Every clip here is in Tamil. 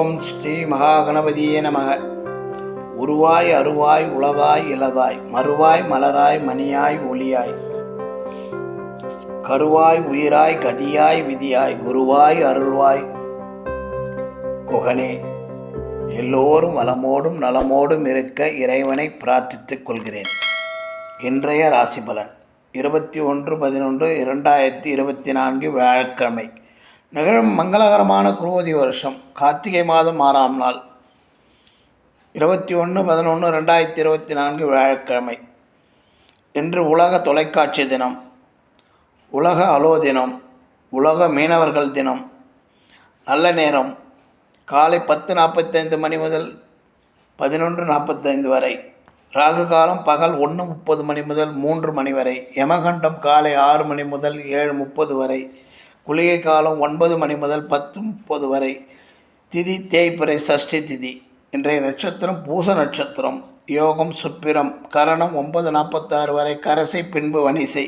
ஓம் ஸ்ரீ மகாகணபதியே நமக. உருவாய் அருவாய் உளதாய் இலதாய் மறுவாய் மலராய் மணியாய் ஒளியாய் கருவாய் உயிராய் கதியாய் விதியாய் குருவாய் அருள்வாய் குகனே. எல்லோரும் வளமோடும் நலமோடும் இருக்க இறைவனை பிரார்த்தித்துக் கொள்கிறேன். இன்றைய ராசி பலன் 21/11/2024 வியாழக்கிழமை. நிகழும் மங்களகரமான குரோதி வருஷம் கார்த்திகை மாதம் 6ஆம் நாள் 21/11/2024 வியாழக்கிழமை. இன்று உலக தொலைக்காட்சி தினம், உலக அலோ தினம், உலக மீனவர்கள் தினம். நல்ல நேரம் காலை 10:45 மணி முதல் 11:45 வரை. ராகு காலம் பகல் 1:30 மணி முதல் 3 மணி வரை. யமகண்டம் காலை 6 மணி முதல் 7:30 வரை. குளிகை காலம் 9 மணி முதல் 10:30 வரை. திதி தேய்பிறை சஷ்டி திதி. இன்றைய நட்சத்திரம் பூச நட்சத்திரம். யோகம் சுப்பிரம். கரணம் 9:46 வரை. கரசை பின்பு வனிசை.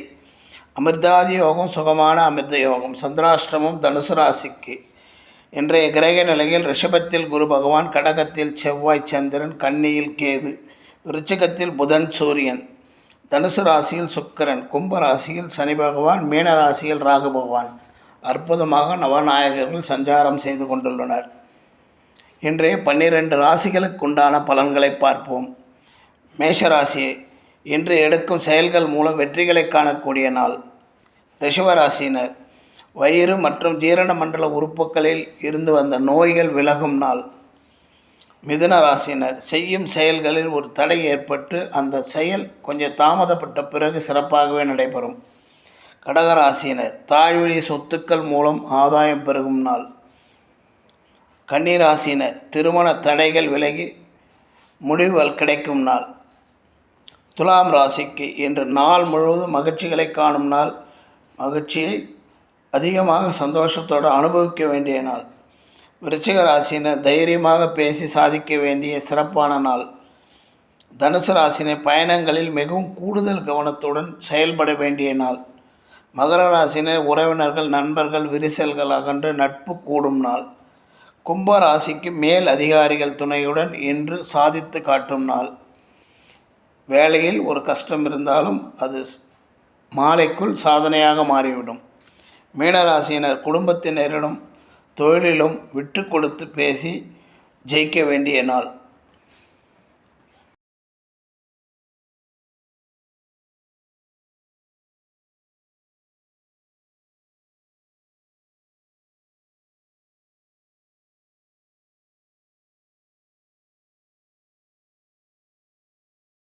அமிர்தாதி யோகம் சுகமான அமிர்த யோகம். சந்திராஷ்டிரமம் தனுசு ராசிக்கு. இன்றைய கிரக நிலையில் ரிஷபத்தில் குரு பகவான், கடகத்தில் செவ்வாய் சந்திரன், கன்னியில் கேது, விருச்சிகத்தில் புதன் சூரியன், தனுசு ராசியில் சுக்கிரன், கும்ப ராசியில் சனி பகவான், மீன ராசியில் ராகு பகவான் அற்புதமாக நவநாயகர்கள் சஞ்சாரம் செய்து கொண்டுள்ளனர். இன்றைய 12 ராசிகளுக்குண்டான பலன்களை பார்ப்போம். மேஷராசி. இன்று எடுக்கும் செயல்கள் மூலம் வெற்றிகளை காணக்கூடிய நாள். ரிஷபராசினர். வயிறு மற்றும் ஜீரண மண்டல உறுப்புகளில் இருந்து வந்த நோய்கள் விலகும் நாள். மிதுன ராசினர். செய்யும் செயல்களில் ஒரு தடை ஏற்பட்டு அந்த செயல் கொஞ்சம் தாமதப்பட்ட பிறகு சிறப்பாகவே நடைபெறும். கடகராசினர். தாய்வழி சொத்துக்கள் மூலம் ஆதாயம் பெருகும் நாள். கன்னிராசினர். திருமண தடைகள் விலகி முடிவுகள் கிடைக்கும் நாள். துலாம் ராசிக்கு இன்று நாள் முழுவதும் மகிழ்ச்சிகளை காணும் நாள். மகிழ்ச்சியை அதிகமாக சந்தோஷத்தோடு அனுபவிக்க வேண்டிய நாள். விருச்சிக ராசினர். தைரியமாக பேசி சாதிக்க வேண்டிய சிறப்பான நாள். தனுசு ராசினர். பயணங்களில் மிகவும் கூடுதல் கவனத்துடன் செயல்பட வேண்டிய நாள். மகர ராசினர். உறவினர்கள் நண்பர்கள் விரிசல்கள் அகன்று நட்பு கூடும் நாள். கும்ப ராசிக்கு மேல் அதிகாரிகள் துணையுடன் இன்று சாதித்து காட்டும் நாள். வேலையில் ஒரு கஷ்டம் இருந்தாலும் அது மாலைக்குள் சாதனையாக மாறிவிடும். மீனராசினர். குடும்பத்தினரிடம் தொழிலிலும் விட்டு கொடுத்து பேசி ஜெயிக்க வேண்டிய நாள்.